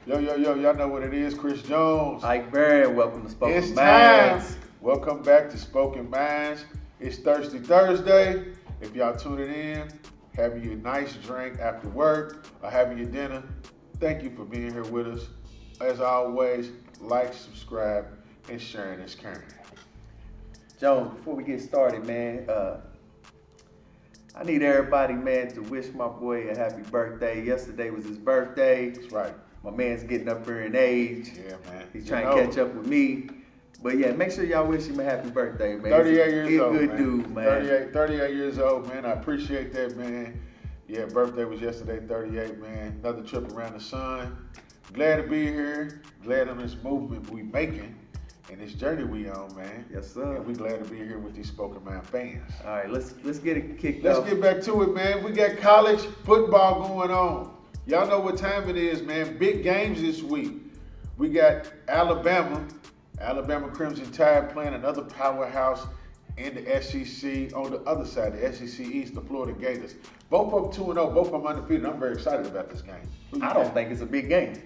Yo, y'all know what it is. Chris Jones. Ike Barron, welcome to Spoken It's Minds. time. Welcome back to Spoken Minds. It's Thirsty Thursday. If y'all tuning in, having your nice drink after work or having your dinner, thank you for being here with us. As always, like, subscribe, and sharing is caring. Jones, before we get started, man, I need everybody, man, to wish my boy a happy birthday. Yesterday was his birthday. That's right. My man's getting up there in age. Yeah, man. He's trying to catch up with me. But yeah, make sure y'all wish him a happy birthday, man. 38 years old, He's a good man. dude, man. 38 years old, man. I appreciate that, man. Yeah, birthday was yesterday, 38, man. Another trip around the sun. Glad to be here. Glad on this movement we making and this journey we on, man. Yes, sir. And we glad to be here with these Spoken Mind fans. All right, let's get it kicked Let's off. get back to it, man. We got college football going on. Y'all know what time it is, man. Big games this week. We got Alabama Crimson Tide playing another powerhouse in the SEC. On the other side, the SEC East, the Florida Gators. Both of them 2-0, both of them undefeated. I'm very excited about this game. I don't think it's a big game.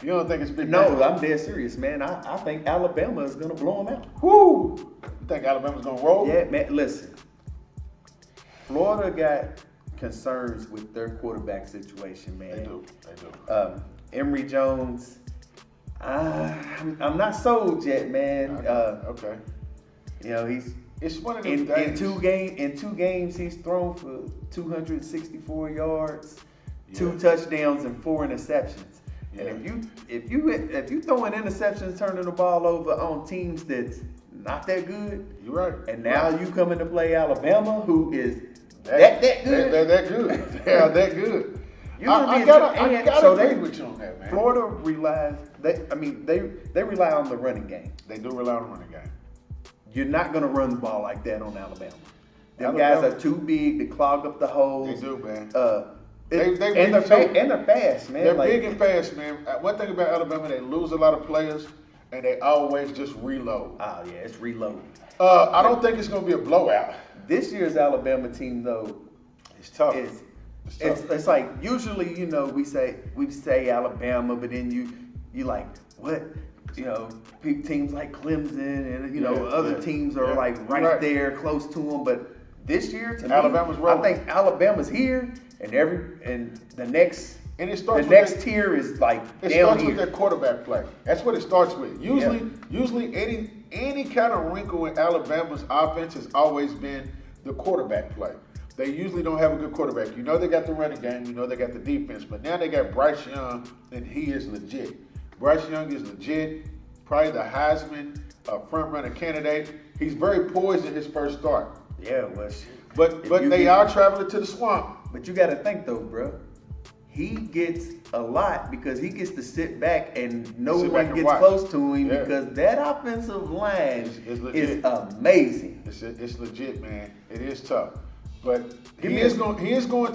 You don't think it's a big game? No, I'm dead serious, man. I think Alabama is going to blow them out. Woo! You think Alabama's going to roll? Yeah, man, listen. Florida got concerns with their quarterback situation, man. They do. Emory Jones, I'm not sold yet, man. Okay. You know, It's one of them in things. in two games he's thrown for 264 yards, Yeah. 2 touchdowns and 4 interceptions. Yeah. And if you throwing interceptions, turning the ball over on teams that's not that good, You're right. and now you coming to play Alabama, who is That that good. They're that good. They are that good. You're gonna I be gotta so agree they- with you on that, man. Florida relies. They rely on the running game. They do rely on the running game. You're not gonna run the ball like that on Alabama. Them Alabama- guys are too big to clog up the holes. They do, man. They're really fast, man. They're Like, big and fast, man. One thing about Alabama, they lose a lot of players, and they always just reload. Oh yeah, it's reload. I don't think it's going to be a blowout. This year's Alabama team though It's tough. is It's tough. it's like usually we say Alabama, but then you like what teams like Clemson and Yeah, other yeah, teams are yeah. like right, Right. there close to them. But this year, to Alabama's me, rolling. I think Alabama's here, and the next And it starts with next that- tier is like It down starts here. with their quarterback play. That's what it starts with. Usually any kind of wrinkle in Alabama's offense has always been the quarterback play. They usually don't have a good quarterback. You know they got the running game. You know they got the defense. But now they got Bryce Young, and he is legit. Bryce Young is legit. Probably the Heisman front-runner candidate. He's very poised in his first start. Yeah, well, But If you they get- are traveling to the swamp. but you got to think though, bro. He gets a lot because he gets to sit back and no Sit back one and gets watch. close to him Yeah. because that offensive line It's legit. is amazing. It's legit, man. It is tough, but Give he me is a- going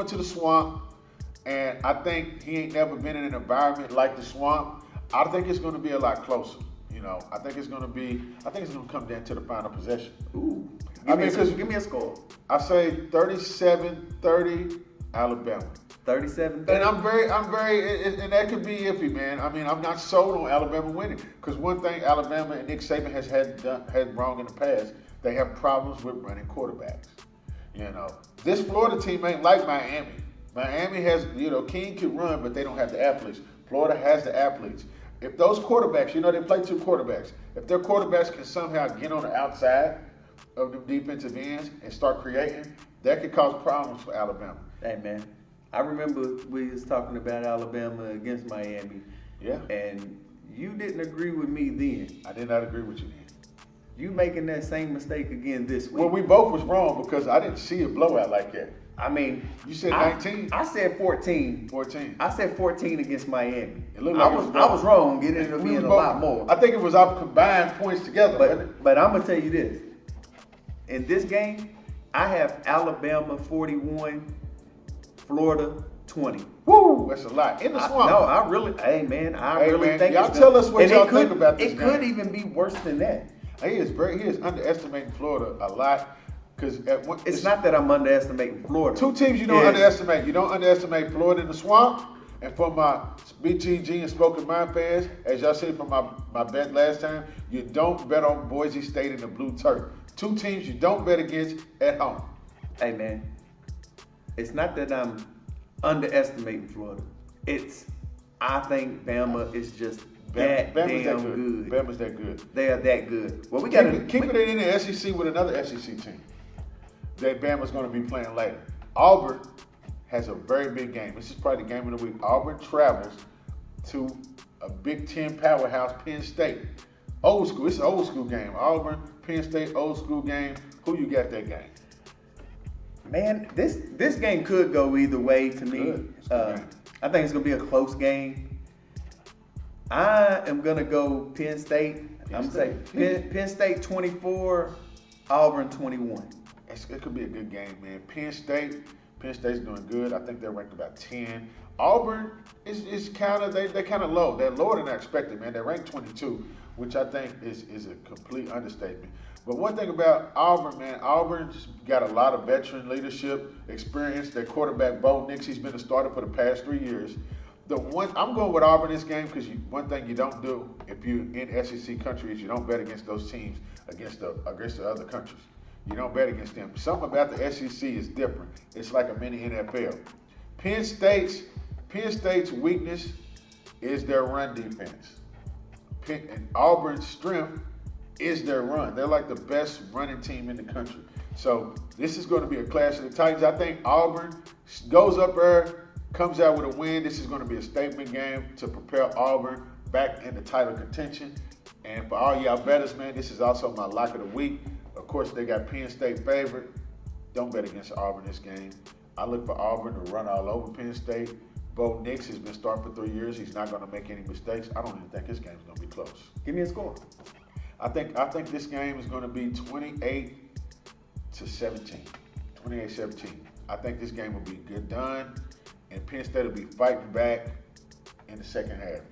to the swamp, and I think he ain't never been in an environment like the swamp. I think it's going to be a lot closer. I think it's going to come down to the final possession. Ooh. I mean, 'cause- Give me a score. I say 37-30 Alabama. 37. And I'm very, and that could be iffy, man. I mean, I'm not sold on Alabama winning because one thing Alabama and Nick Saban has had wrong in the past, they have problems with running quarterbacks. This Florida team ain't like Miami. Miami has, King can run, but they don't have the athletes. Florida has the athletes. If those quarterbacks, they play 2 quarterbacks. If their quarterbacks can somehow get on the outside of the defensive ends and start creating, that could cause problems for Alabama. Hey man, I remember we was talking about Alabama against Miami, Yeah. and you didn't agree with me then. I did not agree with you then. You making that same mistake again this week. Well, we both was wrong because I didn't see a blowout like that. I mean, You said 19? I said 14. 14. I said 14 against Miami. It looked like I it was was wrong. I was wrong. It ended up We being was a both- lot more. I think it was our combined points together. wasn't it? But I'm gonna tell you this. In this game, I have Alabama 41, Florida 20. Woo! That's a lot. In the swamp. I really, hey man, I Hey, really man, think y'all it's tell gonna- us what and y'all it could- think about this It could game. even be worse than that. He is underestimating Florida a lot because It's not that I'm underestimating Florida. 2 teams you don't It's- underestimate. You don't underestimate Florida in the swamp, And for my BTG and Spoken Mind fans, as y'all said from my bet last time, you don't bet on Boise State and the Blue Turf. Two teams you don't bet against at home. Hey, man, it's not that I'm underestimating Florida. I think Bama is just that damn good. Bama's that good. They are that good. Well, we got to keep it in the SEC with another SEC team that Bama's going to be playing later. Auburn has a very big game. This is probably the game of the week. Auburn travels to a Big Ten powerhouse, Penn State. Old school. It's an old school game. Auburn, Penn State, old school game. Who you got that game? Man, this game could go either way to me. I think it's going to be a close game. I am going to go Penn State. I'm going to say Penn State 24, Auburn 21. It could be a good game, man. Penn State's doing good. I think they're ranked about 10. Auburn is kind of they're kind of low. They're lower than I expected, man. They're ranked 22, which I think is a complete understatement. But one thing about Auburn, man, Auburn's got a lot of veteran leadership experience. Their quarterback, Bo Nix, he's been a starter for the past 3 years. I'm going with Auburn this game because one thing you don't do if you're in SEC country is you don't bet against those teams against the other countries. You don't bet against them. Something about the SEC is different. It's like a mini NFL. Penn State's weakness is their run defense. And Auburn's strength is their run. They're like the best running team in the country. So this is going to be a clash of the Titans. I think Auburn goes up there, comes out with a win. This is going to be a statement game to prepare Auburn back in the title contention. And for all y'all bettors, man, this is also my lock of the week. Of course, they got Penn State favorite. Don't bet against Auburn this game. I look for Auburn to run all over Penn State. Bo Nix has been starting for 3 years. He's not going to make any mistakes. I don't even think this game is going to be close. Give me a score. I think this game is going to be 28-17. 28-17. I think this game will be good done, and Penn State will be fighting back in the second half.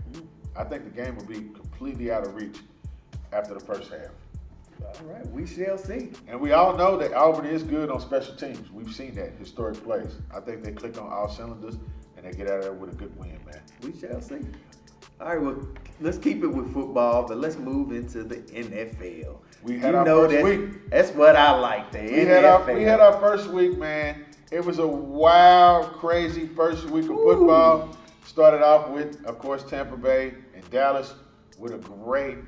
I think the game will be completely out of reach after the first half. All right, we shall see. And we all know that Auburn is good on special teams. We've seen that, historic plays. I think they click on all cylinders, and they get out of there with a good win, man. We shall see. All right, well, let's keep it with football, but let's move into the NFL. We had our first week. That's what I like, the NFL. We had our first week, man. It was a wild, crazy first week of football. Started off with, of course, Tampa Bay and Dallas with a great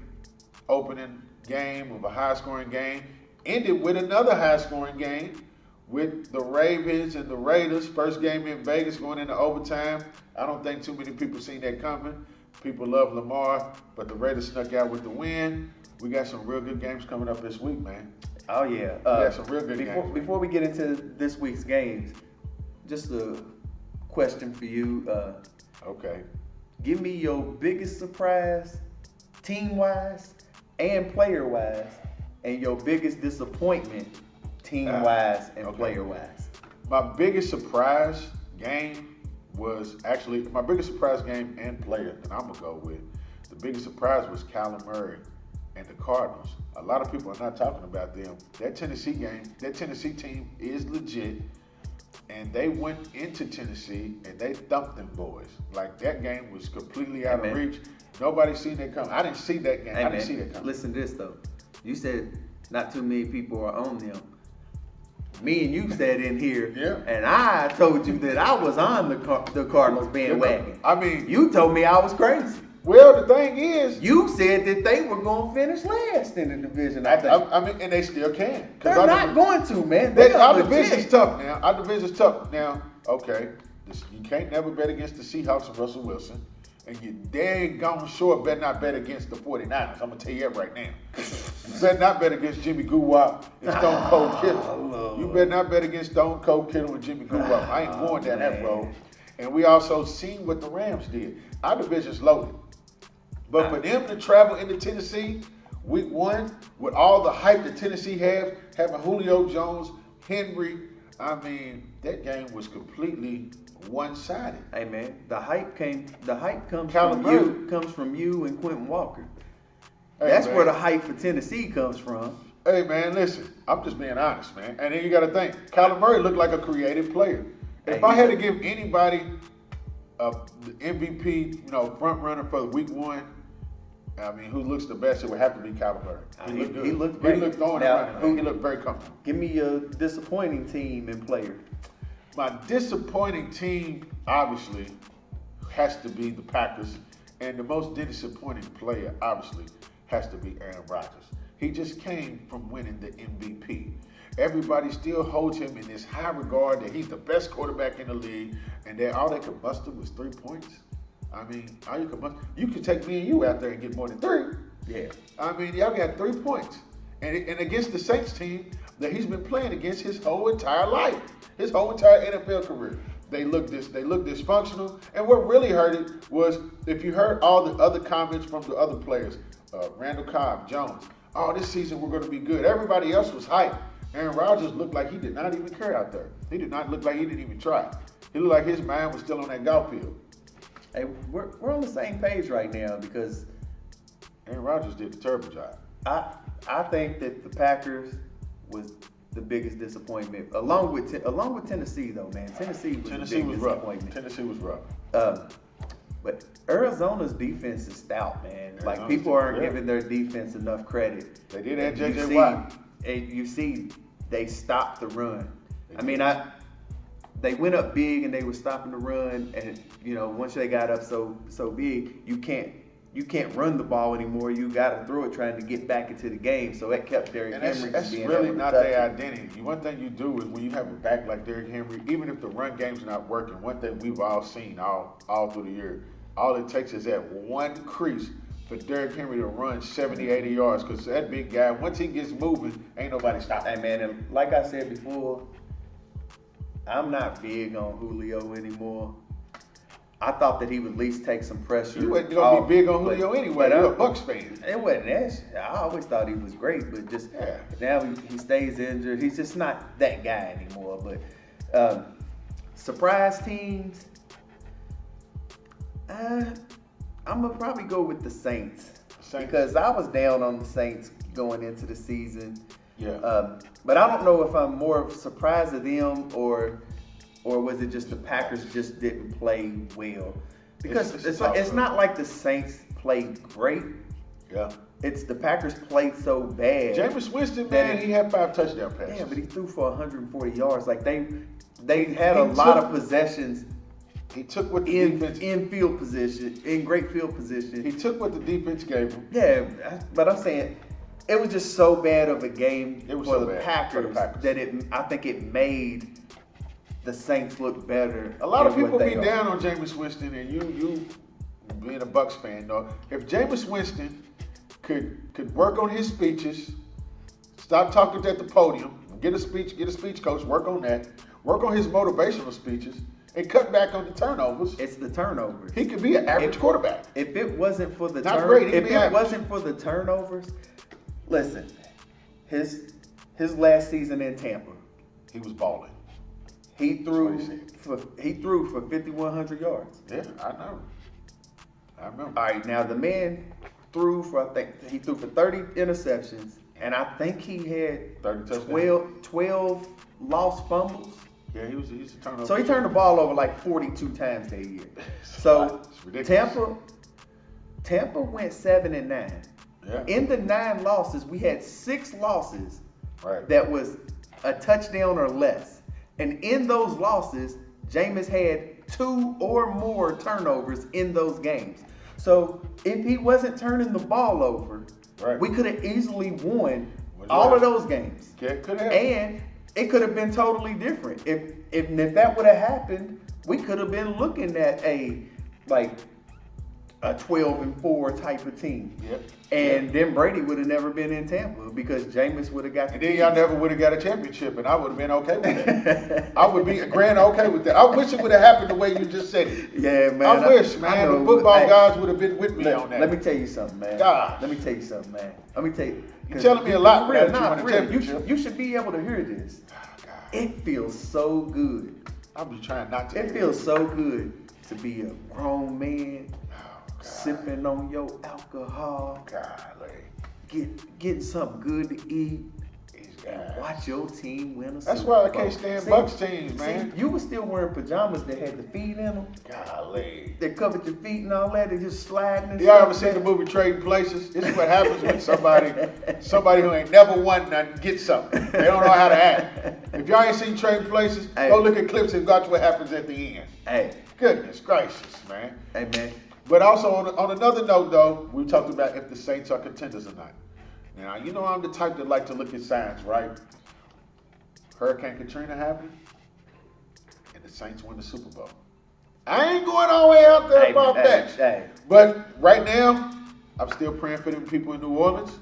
opening game of a high-scoring game. Ended with another high-scoring game with the Ravens and the Raiders. First game in Vegas going into overtime. I don't think too many people seen that coming. People love Lamar, but the Raiders snuck out with the win. We got some real good games coming up this week, man. Oh, yeah. We got some real good games. Before we get into this week's games, just a question for you. Okay. Give me your biggest surprise, team-wise and player-wise, and your biggest disappointment, team-wise and player-wise. My biggest surprise game was actually my biggest surprise game and player that I'm going to go with. The biggest surprise was Kyler Murray and the Cardinals. A lot of people are not talking about them. That Tennessee team is legit. And they went into Tennessee and they thumped them boys. Like, that game was completely out of reach. Nobody seen that coming. I didn't see that game. I didn't see that coming. Listen to this, though. You said not too many people are on them. Me and you sat in here, and I told you that I was on the Cardinals bandwagon. I mean, you told me I was crazy. Well, the thing is, you said that they were going to finish last in the division. I mean, and they still can. They're not going to, man. Our division's tough now. Our division's tough now. Okay, you can't never bet against the Seahawks and Russell Wilson. And you dang gone sure better not bet against the 49ers. I'm going to tell you that right now. You better not bet against Jimmy Guwap and Stone Cold Kittle. You better not bet against Stone Cold Kittle and Jimmy Guwap. I ain't going down that road. And we also seen what the Rams did. Our division's loaded. But for them to travel into Tennessee, week one, with all the hype that Tennessee has, having Julio Jones, Henry, I mean, that game was completely one-sided. Hey man, the hype comes from you and Quentin Walker. Hey, that's man, where the hype for Tennessee comes from. Hey man, listen, I'm just being honest, man. And then you got to think, Kyler Murray looked like a creative player. If I had to give anybody the MVP, front runner for week 1. I mean, who looks the best? It would have to be Kyler Murray. He looked great. He looked throwing and running. He looked very comfortable. Give me your disappointing team and player. My disappointing team, obviously, has to be the Packers. And the most disappointing player, obviously, has to be Aaron Rodgers. He just came from winning the MVP. Everybody still holds him in this high regard that he's the best quarterback in the league, and then all they could muster was 3 points. I mean, all you could take me and you out there and get more than 3. Yeah. I mean, y'all got 3 points. And against the Saints team that he's been playing against his whole entire life, his whole entire NFL career. They look dysfunctional. And what really hurt it was if you heard all the other comments from the other players, Randall Cobb, Jones, this season we're going to be good. Everybody else was hyped. Aaron Rodgers looked like he did not even care out there. He did not look like he didn't even try. He looked like his mind was still on that golf field. Hey, we're on the same page right now because Aaron Rodgers did a terrible job. I think that the Packers was the biggest disappointment, along with Tennessee though, man. Tennessee was rough. disappointment. Tennessee was rough. But Arizona's defense is stout, man. Like people aren't giving their defense enough credit. They did have J.J. Watt. And you see, they stopped the run. They went up big and they were stopping the run, and once they got up so big, you can't run the ball anymore. You got to throw it trying to get back into the game. So that kept Derrick Henry. That's really not their identity. One thing you do is when you have a back like Derrick Henry, even if the run game's not working, one thing we've all seen all through the year, all it takes is that one crease for Derrick Henry to run 70, 80 yards, because that big guy, once he gets moving, ain't nobody stopping. Hey, man, and like I said before, I'm not big on Julio anymore. I thought that he would at least take some pressure. You wasn't going to be big on Julio anyway. You're a Bucs fan. It wasn't that. I always thought he was great, but just now he stays injured. He's just not that guy anymore. But surprise teams, I'm going to probably go with the Saints. Because I was down on the Saints going into the season. Yeah. But I don't know if I'm more surprised at them or was it just the Packers just didn't play well? Because it's not like the Saints played great. Yeah. It's the Packers played so bad. Jameis Winston, man, he had 5 touchdown passes. Yeah, but he threw for 140 yards. Like they had a lot of possessions. He took what the defense in field position, in great field position. He took what the defense gave him. Yeah, but I'm saying it was just so bad of a game for the Packers that I think it made the Saints look better. A lot of people be down on Jameis Winston, and you being a Bucs fan, though, if Jameis Winston could work on his speeches, stop talking at the podium, get a speech coach, work on that, work on his motivational speeches, and cut back on the turnovers. It's the turnovers. He could be an average quarterback. If it wasn't for the turnovers, listen, his last season in Tampa, he was balling. He threw for 5,100 yards. Yeah, I know. I remember. All right, now the man threw for 30 interceptions, and I think he had 12 lost fumbles. Yeah, he's a turnover. So he turned the ball over like 42 times that year. So Tampa went 7-9. Yeah. In the 9 losses, we had 6 losses right. that was a touchdown or less. And in those losses, Jameis had 2 or more turnovers in those games. So if he wasn't turning the ball over, right. we could have easily won all of those games. Could have. And it could have been totally different. If that would have happened, we could have been looking at a 12-4 type of team. Yep. And then Brady would have never been in Tampa because Jameis would have got the And then y'all never would have got a championship, and I would have been okay with that. I would be grand okay with that. I wish it would have happened the way you just said it. Yeah, man. I wish, man. The football guys would have been with me on that. Let me tell you something, man. God. Let me tell you something, man. You're telling me a lot for that. You should be able to hear this. It feels so good. I'll be trying not to. It feels so good to be a grown man. Sipping on your alcohol, golly, getting something good to eat. He's and watch your team win a That's Super why I Bowl. can't stand See, Bucks teams, man. See, you were still wearing pajamas that had the feet in them. Golly. That covered your feet and all that. They just sliding and Y'all stuff. ever seen the movie Trading Places? This is what happens when somebody who ain't never won nothing gets something. They don't know how to act. If y'all ain't seen Trading Places, Hey. go look at clips and watch what happens at the end. Hey, Goodness gracious, man. hey, man. But also on another note, though, we talked about if the Saints are contenders or not. Now, you know I'm the type that like to look at signs, right? Hurricane Katrina happened, and the Saints win the Super Bowl. I ain't going all the way out there about that. Hey. But right now, I'm still praying for them people in New Orleans.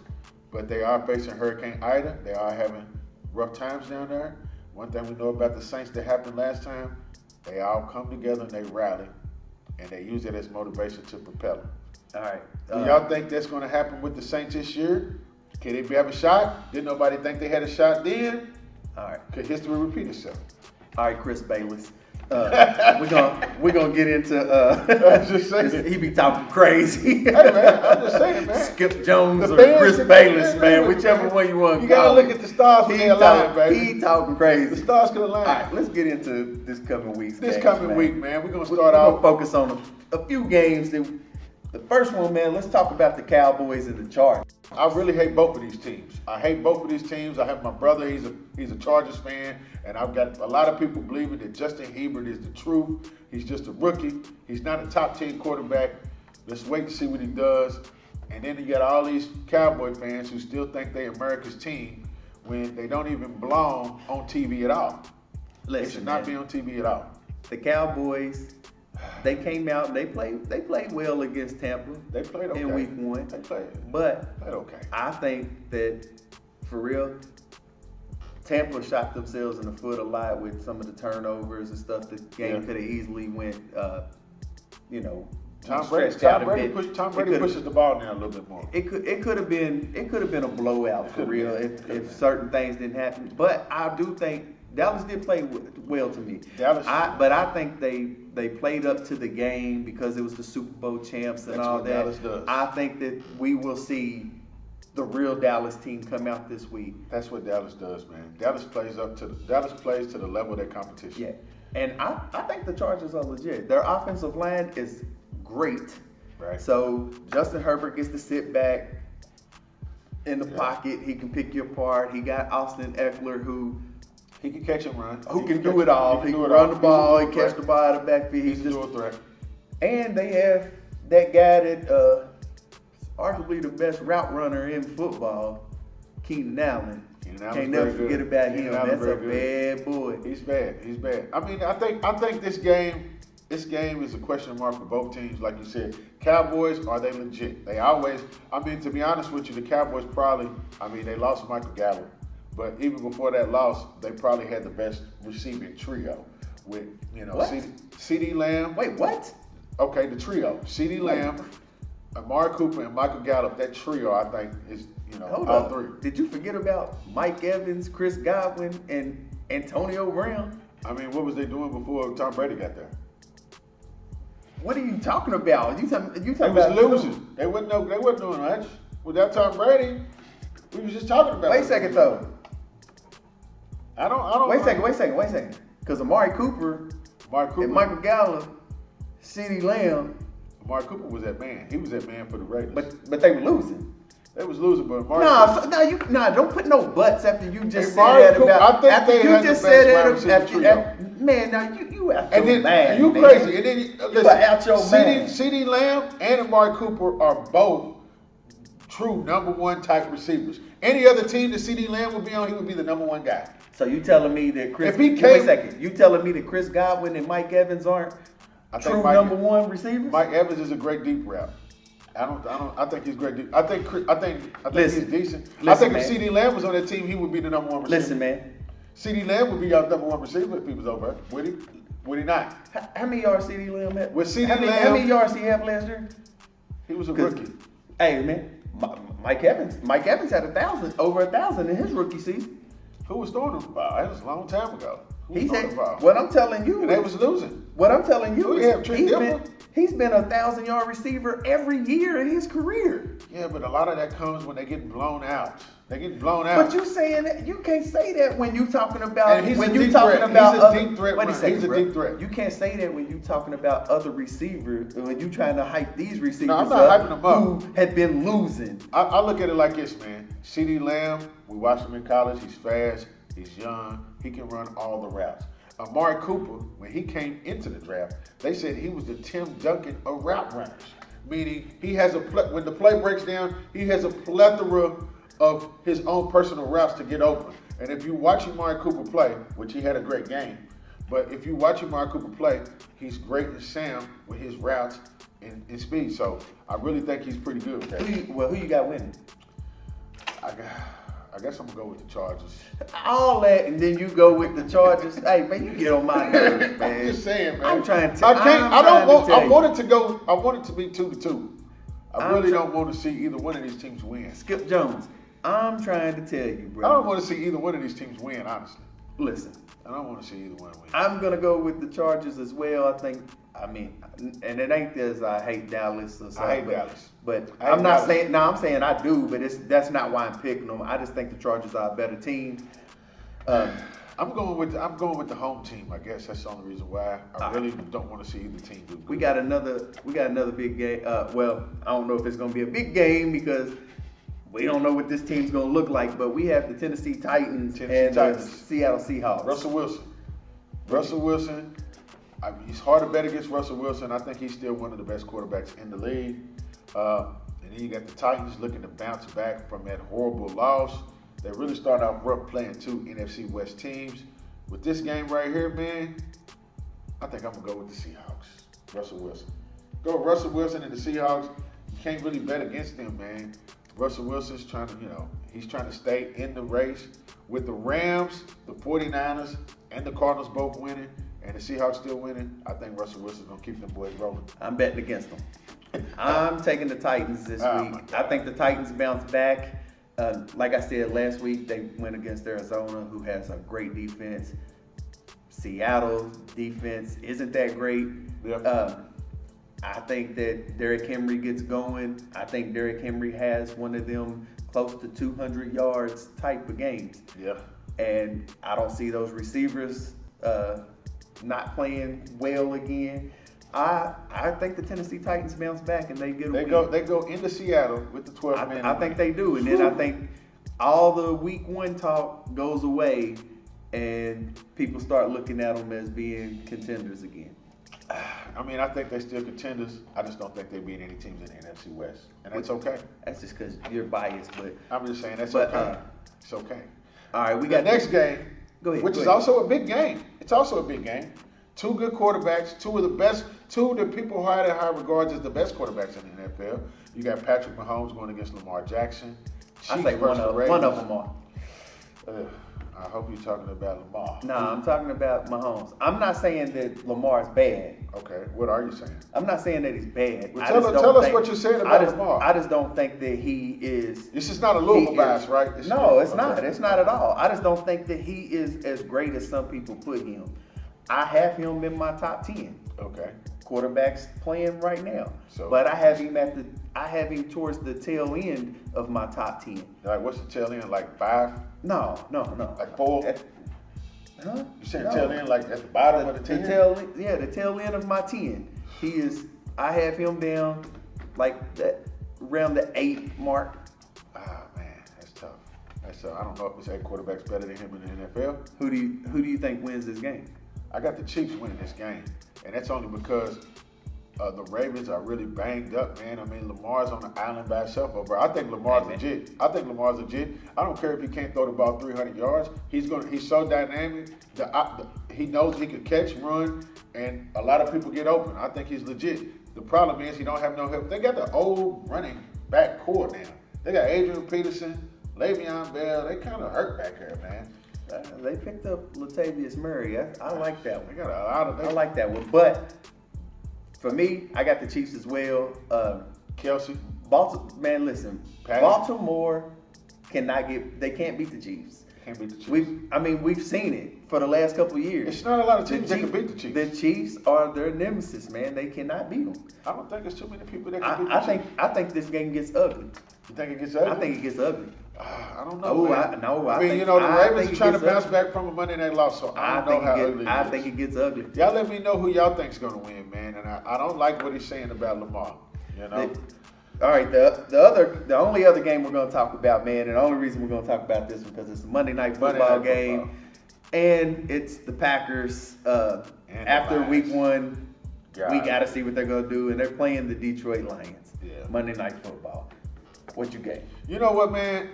But they are facing Hurricane Ida. They are having rough times down there. One thing we know about the Saints that happened last time, they all come together and they rally. And they use it as motivation to propel them. All right. Do y'all think that's going to happen with the Saints this year? Can they have a shot? Didn't nobody think they had a shot then? All right. Could history repeat itself? All right, Chris Bayless. We're gonna get into I'm just saying. he be talking crazy. Hey man, I'm just saying, man. Skip Jones The or fans Chris can- Bayless, yeah, man, yeah, whichever man. one you want. You gotta look at the stars when they align, baby. He talking The crazy. stars can align. All right, let's get into this coming week's This games, coming man. week, man, we're gonna We're start gonna out. focus on a few games. The first one, man. Let's talk about the Cowboys and the Chargers. I really hate both of these teams. I hate both of these teams. I have my brother. He's a Chargers fan, and I've got a lot of people believing that Justin Herbert is the truth. He's just a rookie. He's not a top 10 quarterback. Let's wait to see what he does. And then you got all these Cowboy fans who still think they're America's team when they don't even belong on TV at all. They should not be on TV at all. The Cowboys, they came out and they played well against Tampa. They played okay. In week one. They played But okay. I think that, for real, Tampa shot themselves in the foot a lot with some of the turnovers and stuff. The game could have easily went, Tom Brady pushes the ball down a little bit more. It could have been a blowout for real if certain things didn't happen. But I do think Dallas did play well to me. But I think they played up to the game because it was the Super Bowl champs and That's all what that. Dallas does. I think that we will see the real Dallas team come out this week. That's what Dallas does, man. Dallas plays to the level of their competition. Yeah. And I think the Chargers are legit. Their offensive line is great. Right. So Justin Herbert gets to sit back in the pocket. He can pick you apart. He got Austin Eckler who can catch and run. Who can do it all. He can run the ball. He catch the ball out of the backfield. He's a dual threat. And they have that guy that arguably the best route runner in football, Keenan Allen. Can't never forget about him. That's a bad boy. He's bad. I mean, I think this game is a question mark for both teams. Like you said, Cowboys, are they legit? They always. I mean, to be honest with you, the Cowboys probably. I mean, they lost Michael Gallup, but even before that loss, they probably had the best receiving trio with CeeDee Lamb. Wait, what? Okay, the trio: CeeDee Lamb, Amari Cooper, and Michael Gallup. That trio, I think, is all three. Did you forget about Mike Evans, Chris Godwin, and Antonio Brown? I mean, what was they doing before Tom Brady got there? What are you talking about? You talking They about was losing. They wasn't doing much. Without Tom Brady, we was just talking about. Wait a second though. I don't. Wait a second. Because Amari Cooper, and Michael Gallup, CeeDee Lamb. Amari Cooper was that man. He was that man for the Raiders. But they were losing. They was losing, but Amari Cooper. Don't put no buts after you just Amari said that Cooper, about. I think after they you had just the said best that wide receiver trio. man. Now you out And your then mind, you man. crazy. And then listen, out your mind. CeeDee Lamb and Amari Cooper are both true number one type receivers. Any other team that CeeDee Lamb would be on, he would be the number one guy. So you telling me that Chris? If he wait came- a second. You telling me that Chris Godwin and Mike Evans aren't true number one receivers? Mike Evans is a great deep route. I think he's great deep. I think Listen, he's decent. I listen, think if man. CeeDee Lamb was on that team, he would be the number one receiver. Listen, man. CeeDee Lamb would be our number one receiver if he was over. Would he? Would he not? How many yards CeeDee Lamb had? With CeeDee how Lamb- many yards he have last year? He was a rookie. Hey man, Mike Evans had over 1,000 in his rookie season. Who was throwing the ball? That was a long time ago. Who was He throwing said, the ball? what I'm telling you, And they was losing. what I'm telling you Who is you have, Trent Dilfer? He's been a 1,000-yard receiver every year in his career. Yeah, but a lot of that comes when they get blown out. They get blown out. But you saying that you can't say that when you talking about And he's when a you deep talking threat. about He's a other, deep threat wait a runner. second, He's a bro. deep threat. You can't say that when you talking about other receivers when you trying to hype these receivers No, I'm not up hyping them up. who had been losing. I look at it like this, man. CeeDee Lamb, we watched him in college. He's fast. He's young. He can run all the routes. Amari Cooper, when he came into the draft, they said he was the Tim Duncan of route runners. Meaning he has when the play breaks down, he has a plethora of his own personal routes to get open. And if you watch Amari Cooper play, which he had a great game, but if you watch Amari Cooper play, he's great in sound with his routes and speed. So I really think he's pretty good with that. Who you got winning? I guess I'm gonna go with the Chargers. All that, and then you go with the Chargers. Hey, man, you get on my nerves, man. I'm just saying, man. I'm trying to. I can't. I'm I don't trying to want. tell I you. want it to go. I want it to be 2-2. I I'm really try- don't want to see either one of these teams win. Skip Jones. I'm trying to tell you, bro. I don't want to see either one of these teams win. Honestly, Listen, I don't want to see either one win. I'm gonna go with the Chargers as well. I mean, and it ain't because I hate Dallas or something. I hate Dallas. But I hate I'm not Dallas. saying. No, I'm saying I do. But that's not why I'm picking them. I just think the Chargers are a better team. I'm going with the home team. I guess that's the only reason why. I really don't want to see either team do good. We got another big game. Well, I don't know if it's gonna be a big game because we don't know what this team's gonna look like. But we have the Tennessee Titans and the Titans. Seattle Seahawks. Russell Wilson. It's hard to bet against Russell Wilson. I think he's still one of the best quarterbacks in the league. And then you got the Titans looking to bounce back from that horrible loss. They really started off rough playing two NFC West teams. With this game right here, man, I think I'm going to go with the Seahawks. Russell Wilson. Go with Russell Wilson and the Seahawks. You can't really bet against them, man. Russell Wilson's trying to, he's trying to stay in the race. With the Rams, the 49ers, and the Cardinals both winning, and the Seahawks still winning, I think Russell Wilson's going to keep them boys rolling. I'm betting against them. I'm taking the Titans this Oh, week. my God. I think the Titans bounce back. Like I said last week, they went against Arizona, who has a great defense. Seattle's defense isn't that great. Yeah. I think that Derrick Henry gets going. I think Derrick Henry has one of them close to 200 yards type of games. Yeah. And I don't see those receivers not playing well again. I think the Tennessee Titans bounce back and they get a They win. go into Seattle with the 12 man. I think they do, and then I think all the week one talk goes away, and people start looking at them as being contenders again. I mean, I think they're still contenders. I just don't think they beat any teams in the NFC West, and that's okay. That's just because you're biased, but I'm just saying that's But, okay. It's okay. all right, we The got next game, Go ahead. which go is ahead. also a big game. It's also a big game. Two good quarterbacks, two of the people high in high regards as the best quarterbacks in the NFL. You got Patrick Mahomes going against Lamar Jackson. I Chiefs say one versus the of Ravens. them are. I hope you're talking about Lamar. No, I'm talking about Mahomes. I'm not saying that Lamar's bad. Okay, what are you saying? I'm not saying that he's bad. Well, I tell just us- don't tell us think- what you're saying about I just, Lamar. I just don't think that he is. This is not a Louisville He bias, is- right? This No, is- it's not. It's not at all. I just don't think that he is as great as some people put him. I have him in my top 10 Okay. quarterbacks playing right now. So- But I have him towards the tail end of my top 10. Like, what's the tail end? Like 5? No. Like 4? Huh? You saying No. tail end like at the bottom of the 10? The tail end of my 10. I have him down like that around the 8 mark. Ah, man, that's tough. I don't know if it's 8 quarterbacks better than him in the NFL. Who do you think wins this game? I got the Chiefs winning this game, and that's only because the Ravens are really banged up, man. I mean, Lamar's on the island by himself, bro. I think Lamar's legit. I don't care if he can't throw the ball 300 yards. He's so dynamic. He knows he can catch, run, and a lot of people get open. I think he's legit. The problem is he don't have no help. They got the old running back core now. They got Adrian Peterson, Le'Veon Bell. They kind of hurt back here, man. They picked up Latavius Murray. I like that They one. got a lot of. I like that one. But for me, I got the Chiefs as well. Kelsey. Man, listen. Patty. Baltimore they can't beat the Chiefs. Can't beat the Chiefs. We've seen it. for the last couple of years. It's not a lot of teams that can beat the Chiefs. The Chiefs are their nemesis, man. They cannot beat them. I don't think there's too many people that can beat the Chiefs. I think this game gets ugly. You think it gets ugly? I think it gets ugly. I don't know. Man. I mean, think, you know, the Ravens are trying to bounce ugly. back from a Monday night loss, so I don't know how ugly it is. I think it gets ugly. Y'all let me know who y'all think's gonna win, man. And I don't like what he's saying about Lamar. You know. All right, the only other game we're gonna talk about, man, and the only reason we're gonna talk about this one because it's a Monday night football game, and it's the Packers. After week 1, we gotta see what they're gonna do, and they're playing the Detroit Lions. Yeah. Monday night football. What you got? You know what, man?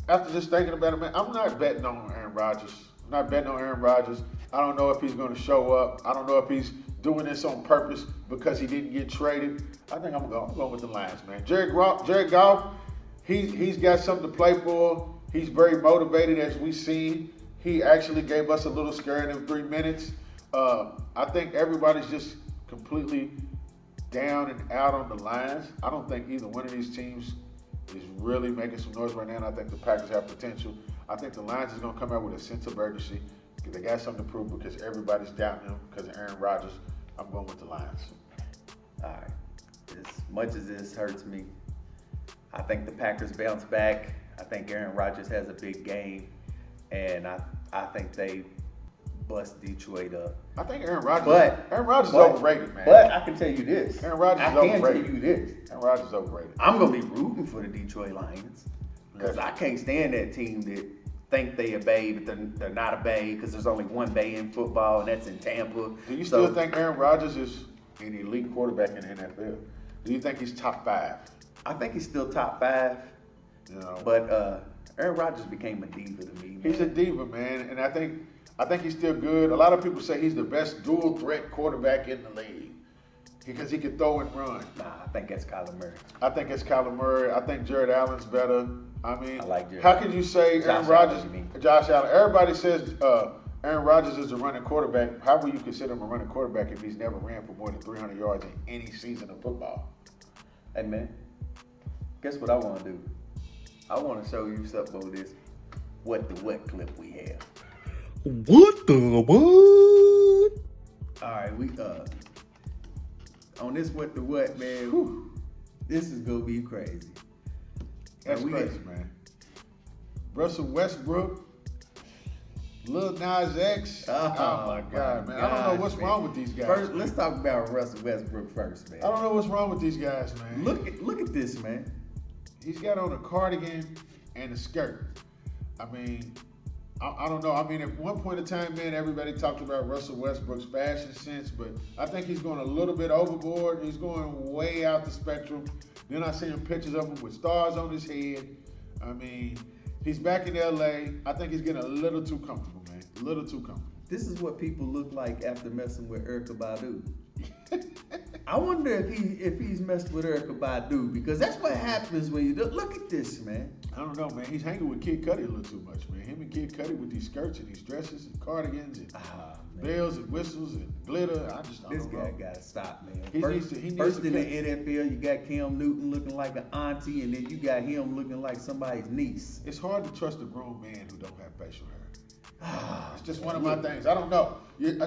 After just thinking about it, man, I'm not betting on Aaron Rodgers. I'm not betting on Aaron Rodgers. I don't know if he's going to show up. I don't know if he's doing this on purpose because he didn't get traded. I think I'm going with the Lions, man. Jared Goff, he's got something to play for. He's very motivated, as we see. He actually gave us a little scare in 3 minutes. I think everybody's just completely down and out on the Lions. I don't think either one of these teams is really making some noise right now, and I think the Packers have potential. I think the Lions is going to come out with a sense of urgency. They got something to prove because everybody's doubting them because of Aaron Rodgers. I'm going with the Lions. All right. As much as this hurts me, I think the Packers bounce back. I think Aaron Rodgers has a big game, and I think they bust Detroit up. I think Aaron Rodgers is overrated, man. But I can tell you this. Aaron Rodgers is overrated. I can tell you this. Aaron Rodgers is overrated. I'm going to be rooting for the Detroit Lions because I can't stand that team that think they a bay, but they're not a bay because there's only one bay in football, and that's in Tampa. Do you still think Aaron Rodgers is an elite quarterback in the NFL? Do you think he's top 5? I think he's still top 5. You know, but Aaron Rodgers became a diva to me. Man. He's a diva, man, and I think he's still good. A lot of people say he's the best dual threat quarterback in the league because he can throw and run. Nah, I think that's Kyler Murray. I think it's Kyler Murray. I think Jared Allen's better. I mean, I like Jared. How could you say Aaron Rodgers? Josh Allen. Everybody says Aaron Rodgers is a running quarterback. How will you consider him a running quarterback if he's never ran for more than 300 yards in any season of football? Hey, man, guess what I want to do? I want to show you something on this what the what clip we have. What the what? All right, we on this what the what, man. Whew, this is gonna be crazy. That's crazy, man. Russell Westbrook, Lil Nas X. Oh my God, man! I don't know what's wrong with these guys. First, let's talk about Russell Westbrook first, man. I don't know what's wrong with these guys, man. Look at this, man. He's got on a cardigan and a skirt. I mean, I don't know. I mean, at one point in time, man, everybody talked about Russell Westbrook's fashion sense, but I think he's going a little bit overboard. He's going way out the spectrum. Then I see him pictures of him with stars on his head. I mean, he's back in L.A. I think he's getting a little too comfortable, man. A little too comfortable. This is what people look like after messing with Erykah Badu. I wonder if he's messed with Erykah Badu because that's what happens when you look at this, man. I don't know, man. He's hanging with Kid Cudi a little too much, man. Him and Kid Cudi with these skirts and these dresses and cardigans and bells and whistles and glitter. I just don't know. This guy gotta stop, man. He needs to first in the NFL, you got Cam Newton looking like an auntie, and then you got him looking like somebody's niece. It's hard to trust a grown man who don't have facial hair. It's just one of my things. I don't know.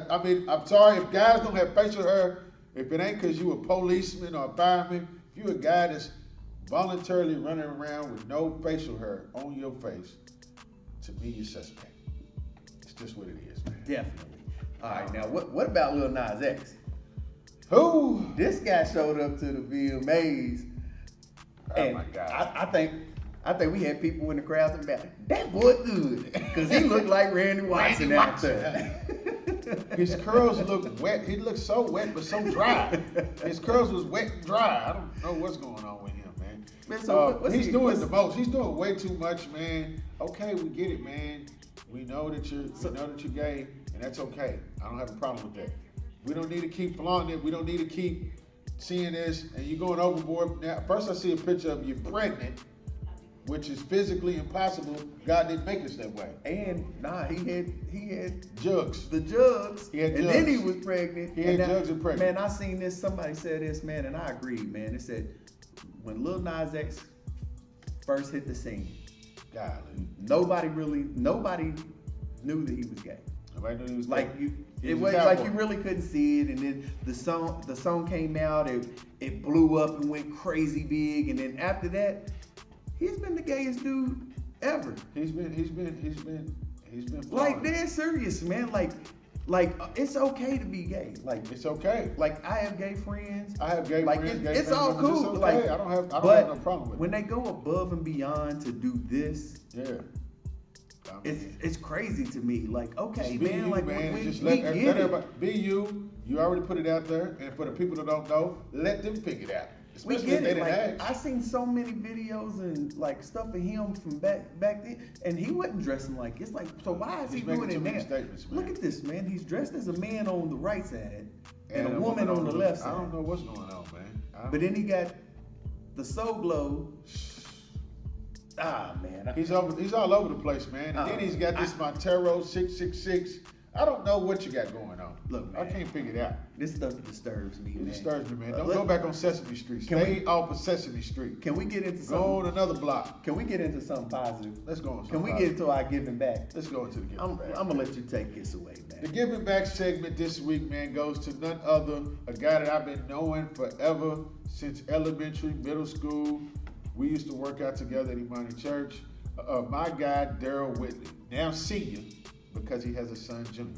I mean, I'm sorry if guys don't have facial hair. If it ain't because you a policeman or a fireman, if you a guy that's voluntarily running around with no facial hair on your face, to me, you're suspect. It's just what it is, man. Definitely. All right, now what about Lil Nas X? Who? This guy showed up to the VMAs. Oh my God. I think we had people in the crowd talking about that boy good because he looked like Randy Watson out there. His curls look wet. He looks so wet but so dry. His curls was wet and dry. I don't know what's going on with him, man. So he's doing the most. He's doing way too much, man. Okay, we get it, man. We know that you're gay, and that's okay. I don't have a problem with that. We don't need to keep flaunting it. We don't need to keep seeing this, and you're going overboard. Now, first I see a picture of you pregnant, which is physically impossible. God didn't make us that way. And he had jugs. The jugs. He had and jugs. Then he was pregnant. He had jugs and pregnant. Man, I seen this. Somebody said this, man, and I agreed, man. It said when Lil Nas X first hit the scene, golly, nobody knew that he was gay. Nobody knew he was Like gay. you, He it a was cowboy. like you really couldn't see it, and then the song came out, it blew up and went crazy big, and then after that, he's been the gayest dude ever. He's been Like flawed. dead serious, man. Like it's okay to be gay. Like It's okay. like I have gay friends. I have gay like friends, gay it's family all members. cool. It's Like okay. I don't have but no problem with when it. they go above and beyond to do this, Yeah. I mean, it's crazy to me. Like okay, just be man. you, Like man. we Just get let it. everybody be you. You already put it out there, and for the people that don't know, let them figure it out. We Especially get if they it. didn't Like ask. I seen so many videos and like stuff of him from back then, and he wasn't dressing like it's like. So why is He's he making doing too it many now? statements, man. Look at this, man. He's dressed as a man on the right side and a woman on the left I don't side. know what's going on, man. But then he got the Soul Glow. Ah man, He's all over the place, man. And then he's got this Montero 666. I don't know what you got going on. Look, I man. can't figure it out. this stuff disturbs me, It man. disturbs me, man. Don't Look, go back on Sesame Street. Can Stay we- off of Sesame Street. Can we get into Go on something? another block. Can we get into something positive? Let's go on. Can we something get into our giving back? Let's go into the giving I'm back. gonna let you take this away, The man. giving back segment this week, man, goes to none other, a guy that I've been knowing forever since elementary, middle school. We used to work out together at Imani Church. My guy, Daryl Whitley, now senior, because he has a son, junior.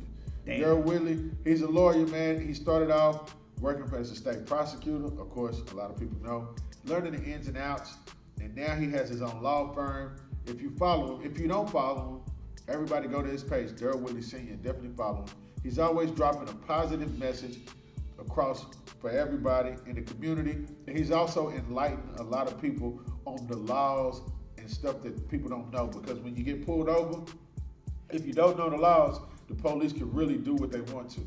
Damn. Daryl Whitley, he's a lawyer, man. He started off working as a state prosecutor. Of course, a lot of people know. Learning the ins and outs. And now he has his own law firm. If you follow him, if you don't follow him, everybody go to his page, Daryl Whitley Sr., definitely follow him. He's always dropping a positive message across for everybody in the community. And he's also enlightened a lot of people on the laws and stuff that people don't know. Because when you get pulled over, if you don't know the laws, the police can really do what they want to.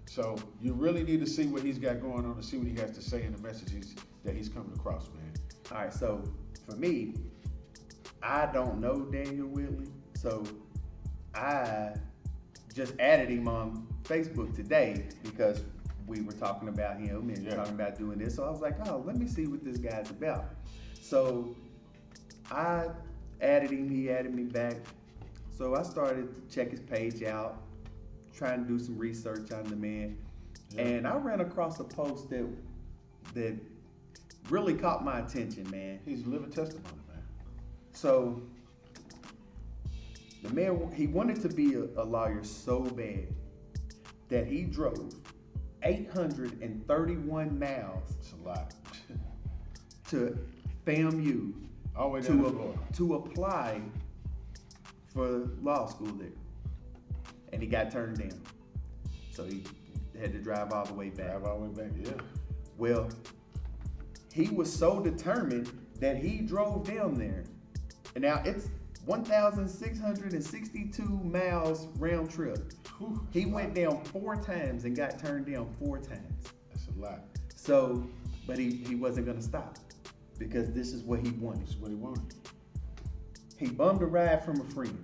So you really need to see what he's got going on and see what he has to say in the messages that he's coming across, man. All right, so for me, I don't know Daniel Whitley, so I just added him on Facebook today because we were talking about him and Yeah. talking about doing this. So I was like, oh, let me see what this guy's about. So I added him, he added me back. So I started to check his page out, trying to do some research on the man. Yeah. And I ran across a post that really caught my attention, man. He's a living testimony, man. So the man, he wanted to be a lawyer so bad that he drove 831 miles It's a lot. to FAMU All the way down to Florida. to apply for law school there. And he got turned down. So he had to drive all the way back. Drive all the way back, yeah. Well, he was so determined that he drove down there. And now it's 1,662 miles round trip. Whew, He that's a went lot. down 4 times and got turned down 4 times. That's a lot. So, but he wasn't gonna stop because this is what he wanted. That's what he wanted. He bummed a ride from a friend.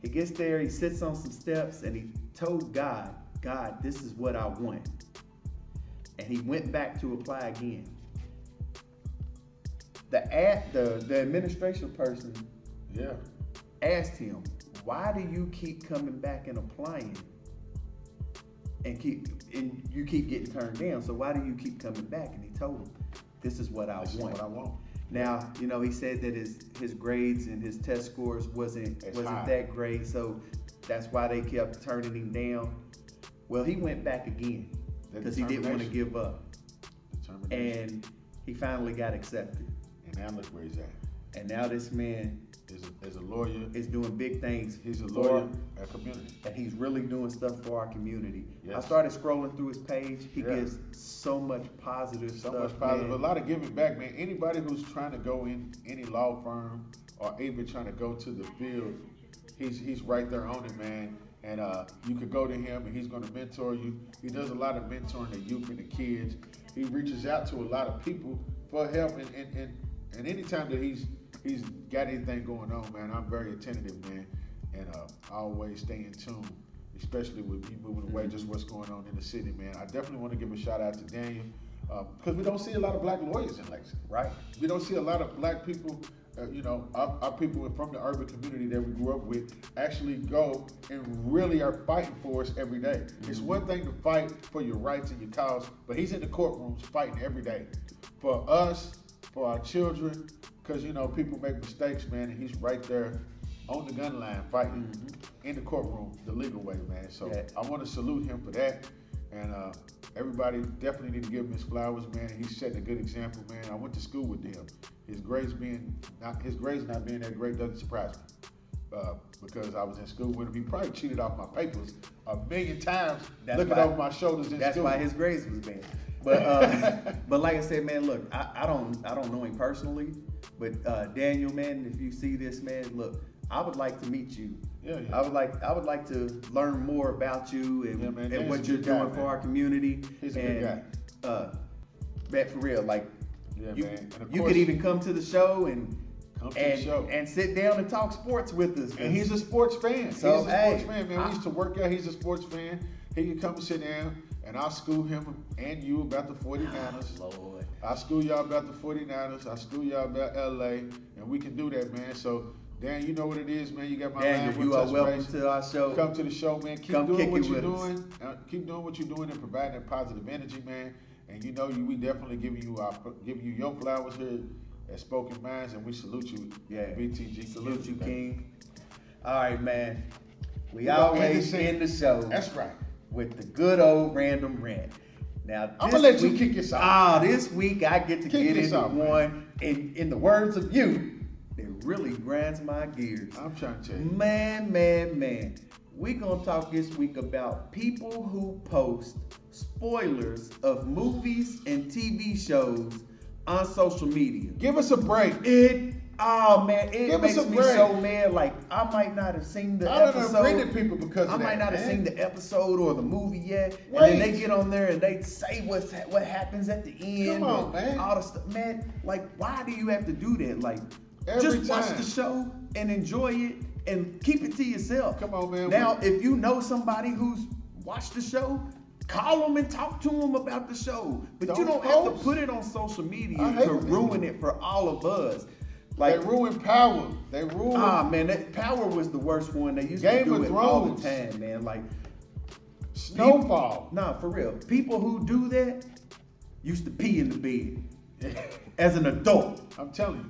He gets there, he sits on some steps, and he told God, God, this is what I want. And he went back to apply again. The administration person Yeah. asked him, why do you keep coming back and applying? And you keep getting turned down, so why do you keep coming back? And he told him, this is what I This is want. what I want. Now, you know, he said that his grades and his test scores wasn't high. that great, so that's why they kept turning him down. Well, he went back again That because he didn't want to determination. give up, Determination. and he finally got accepted. And now look where he's at. And now this man As a lawyer, is doing big things. he's a for- lawyer at community. and he's really doing stuff for our community. I Yes. started scrolling through his page. He Yeah. gives so much positive So stuff. much positive, man. a lot of giving back, man. Anybody who's trying to go in any law firm or even trying to go to the field, he's right there on it, man. And you could go to him and he's going to mentor you. He does a lot of mentoring the youth and the kids. He reaches out to a lot of people for help, and anytime that he's got anything going on, man, I'm very attentive, man, and I always stay in tune, especially with me moving away, just what's going on in the city, man. I definitely want to give a shout out to Daniel because we don't see a lot of black lawyers in Lexington. Right. We don't see a lot of black people our people from the urban community that we grew up with actually go and really are fighting for us every day. It's one thing to fight for your rights and your cause, but he's in the courtrooms fighting every day for us, for our children, because people make mistakes, man, and he's right there on the gun line fighting in the courtroom the legal way, man. So Yeah. I want to salute him for that, and everybody definitely need to give him his flowers, man. He's setting a good example, man. I went to school with him. His grades not being that great doesn't surprise me, because I was in school with him. He probably cheated off my papers a million times, looking over my shoulders in That's school. why his grades was bad. But like I said, man, look, I don't know him personally, but Daniel, man, if you see this, man, look, I would like to meet you. Yeah. I would like to learn more about you and, Yeah, man, and Dan's what a you're good guy, doing man. for our community. He's a good guy. Man, for real, like Yeah, you, man. And of you course, could even come to the show and come to the show. and sit down and talk sports with us. And he's a sports fan. So, he's a hey, sports fan, man. We used to work out. He's a sports fan. He can come and sit down, and I'll school him and you about the 49ers. Lord. I'll school y'all about the 49ers. I'll school y'all about LA, and we can do that, man. So, Dan, you know what it is, man. You got my Daniel, line. you are welcome to our show. Come to the show, man. Keep Come doing kick what it you're with us. doing. Keep doing what you're doing and providing that positive energy, man. And we definitely giving you your flowers here at Spoken Minds, and we salute you. Yeah. BTG. Salute you, King. All right, man. We gonna always end end the show That's right. with the good old random rant. Now, I'm this gonna let you week- kick us off. This week I get to Kick get us into off, man. one. In the words of you, that really grinds my gears. I'm trying to tell you. Man. We gonna talk this week about people who post spoilers of movies and TV shows on social media. Give us a break. It Give us makes a me break. so mad. Like I might not have seen the I done episode. offended people because of I might that, not have man. seen the episode or the movie yet, and Wait. then they get on there and they say what happens at the end. Come on, and man. All the stuff, man. Like, why do you have to do that? Like, Every just watch time. the show and enjoy it and keep it to yourself. Come on, man. Now, if you know somebody who's watched the show, call them and talk to them about the show. But you Don't don't have to post. put it on social media I hate to when they ruin do it for all of us. They Like, ruin Power. They ruin. man, that Power was the worst one. They used Game to do of it all the Thrones. time, man. Like, Snowfall. nah, for real. People who do that used to pee in the bed. As an adult, I'm telling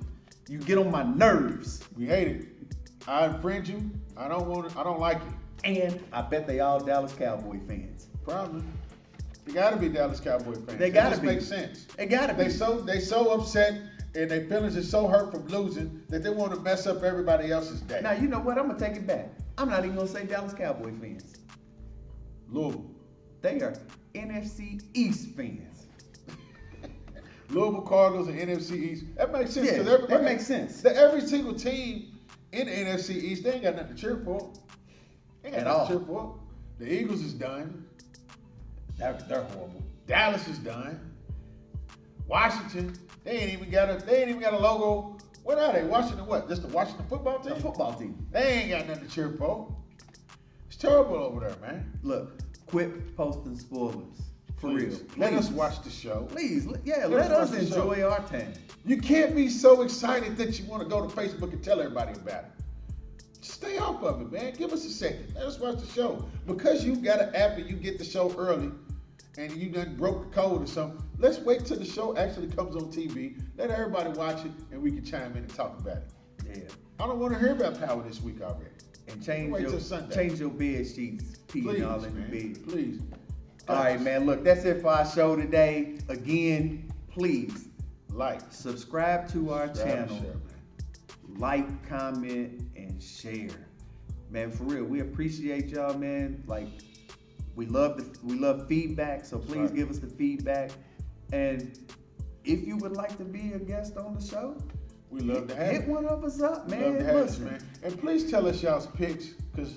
you, you get on my nerves. we hate it. I infringe you. I don't want it. I don't like it. And I bet they all Dallas Cowboy fans. Probably. They gotta be Dallas Cowboy fans. They It gotta just be. makes sense. They gotta be. They so upset and their feelings are so hurt from losing that they want to mess up everybody else's day. Now, you know what? I'm going to take it back. I'm not even going to say Dallas Cowboy fans. Louisville. They are NFC East fans. Louisville Cardinals and NFC East. That makes sense. Yeah, 'Cause everybody, that makes sense. Every single team in the NFC East, they ain't got nothing to cheer for. They ain't got At nothing all. to cheer for. The Eagles is done. They're horrible. Dallas is done. Washington, they ain't even got a logo. What are they? Washington what? Just the Washington football The team? football team. They ain't got nothing to cheer for. It's terrible over there, man. Look, quit posting spoilers. For Please, real. let us Please. watch the show. Please, yeah, Let let us us watch the show. enjoy our time. You can't be so excited that you want to go to Facebook and tell everybody about it. Just stay off of it, man. Give us a second. Let us watch the show. Because you got an app and you get the show early and you done broke the code or something, let's wait till the show actually comes on TV. Let everybody watch it and we can chime in and talk about it. Yeah. I don't want to hear about Power this week already. And change Wait your till Sunday. change your bed sheets. Peeing Please, all in man. the bed. Please. All right, man. Look, that's it for our show today. Again, please Like, subscribe to our subscribe, channel. share, man. Like, comment, and share. Man, for real, we appreciate y'all, man. Like, we love feedback, so please right. give us the feedback. And if you would like to be a guest on the show, We love to have hit you. one of us up, man. Love to have Listen, you, man. And please tell us y'all's picks, because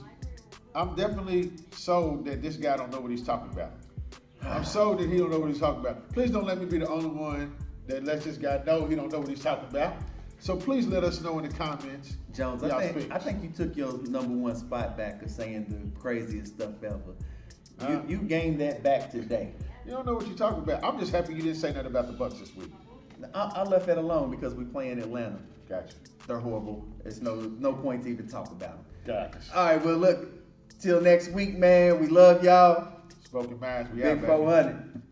I'm definitely sold that this guy don't know what he's talking about. I'm sold that he don't know what he's talking about. Please don't let me be the only one that lets this guy know he don't know what he's talking about. So please let us know in the comments. Jones, y'all's I picks. think you took your number one spot back of saying the craziest stuff ever. You gained that back today. You don't know what you're talking about. I'm just happy you didn't say nothing about the Bucks this week. I left that alone because we play in Atlanta. Gotcha. They're horrible. There's no point to even talk about them. Gotcha. All right, well, look, till next week, man. We love y'all. Spoken Minds, we Big out, baby. 400.